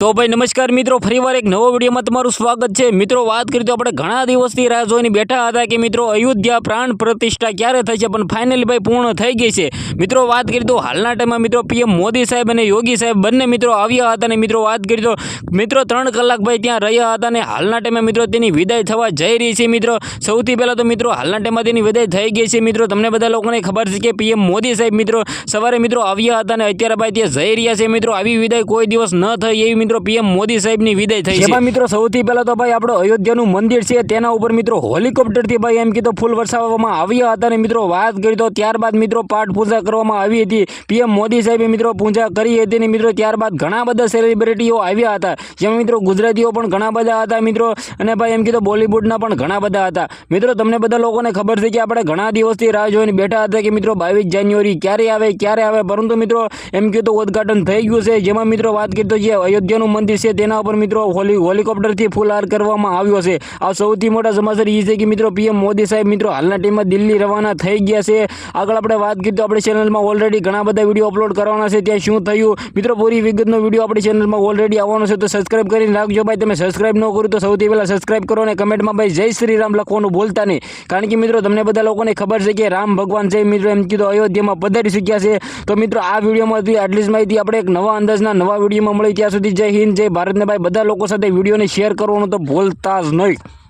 તો ભાઈ નમસ્કાર મિત્રો, ફરીવાર એક નવો વિડીયોમાં તમારું સ્વાગત છે। મિત્રો વાત કરીએ તો આપણે ઘણા દિવસથી રાહ જોઈને બેઠા હતા કે મિત્રો અયોધ્યા પ્રાણ પ્રતિષ્ઠા ક્યારે થશે, પણ ફાઇનલી ભાઈ પૂર્ણ થઈ ગઈ છે। મિત્રો વાત કરીએ તો હાલના ટાઈમમાં મિત્રો પીએમ મોદી સાહેબ અને યોગી સાહેબ બંને મિત્રો આવ્યા હતા અને મિત્રો વાત કરીએ તો મિત્રો 3 કલાક ભાઈ ત્યાં રહ્યા હતા અને હાલના ટાઈમમાં મિત્રો તેની વિદાય થવા જઈ રહી છે। મિત્રો સૌથી પહેલા તો મિત્રો હાલના ટાઈમમાં તેની વિદાય થઈ ગઈ છે। મિત્રો તમને બધા લોકોને ખબર છે કે પીએમ મોદી સાહેબ મિત્રો સવારે મિત્રો આવ્યા હતા અને અત્યારે ભાઈ ત્યાં જઈ રહ્યા છે। મિત્રો આવી વિદાય કોઈ દિવસ ન થઈ એવી મિત્રો પીએમ મોદી સાહેબની વિદાય થઈ છે। જેમાં મિત્રો સૌથી પહેલા તો ભાઈ આપણો અયોધ્યાનું મંદિર છે તેના ઉપર મિત્રો હેલિકોપ્ટરથી ભાઈ એમ કીધું ફૂલ વરસાવવામાં આવ્યા હતા અને મિત્રો વાત કરી તો ત્યારબાદ મિત્રો પાઠ પૂજા કરવામાં આવી હતી। પીએમ મોદી સાહેબે મિત્રો પૂજા કરી હતી અને મિત્રો ત્યારબાદ ઘણા બધા સેલિબ્રિટીઓ આવ્યા હતા, જેમાં મિત્રો ગુજરાતીઓ પણ ઘણા બધા હતા મિત્રો, અને ભાઈ એમ કીધું બોલિવૂડના પણ ઘણા બધા હતા। મિત્રો તમને બધા લોકોને ખબર છે કે આપણે ઘણા દિવસથી રાહ જોઈને બેઠા હતા કે મિત્રો 22 જાન્યુઆરી ક્યારે આવે, પરંતુ મિત્રો એમ કીધું ઉદ્ઘાટન થઈ ગયું છે। જેમાં મિત્રો વાત કરી તો જે અયોધ્યાનું મંદિર છે તેના ઉપર મિત્રો હેલિકોપ્ટરથી ફૂલહાર કરવામાં આવ્યો છે। આ સૌથી મોટા સમાચાર એ છે કે મિત્રો પીએમ મોદી સાહેબ મિત્રો હાલના ટાઈમમાં દિલ્હી રવાના થઈ ગયા છે। આગળ આપણે વાત કરીએ તો આપણી ચેનલમાં ઓલરેડી ઘણા બધા વિડીયો અપલોડ કરવાના છે, ત્યાં શું થયું મિત્રો પૂરી વિગતનો વિડીયો આપણી ચેનલમાં ઓલરેડી આવવાનો છે, તો સબસ્ક્રાઇબ કરીને રાખજો ભાઈ। તમે સબસ્ક્રાઇબ ન કર્યું તો સૌથી પહેલાં સબસ્ક્રાઇબ કરો અને કમેન્ટમાં ભાઈ જય શ્રી રામ લખવાનું ભૂલતા નહીં, કારણ કે મિત્રો તમને બધા લોકોને ખબર છે કે રામ ભગવાન છે મિત્રો એમ કીધું અયોધ્યામાં પધારી શક્યા છે। તો મિત્રો આ વિડીયોમાંથી આટલી જ માહિતી આપણે એક નવા અંદાજના નવા વિડીયોમાં મળી, ત્યાં સુધી જય હિન્દ જય ભારતને ભાઈ બધા લોકો સાથે વિડીયોને શેર કરવાનું તો ભૂલતા જ નહીં।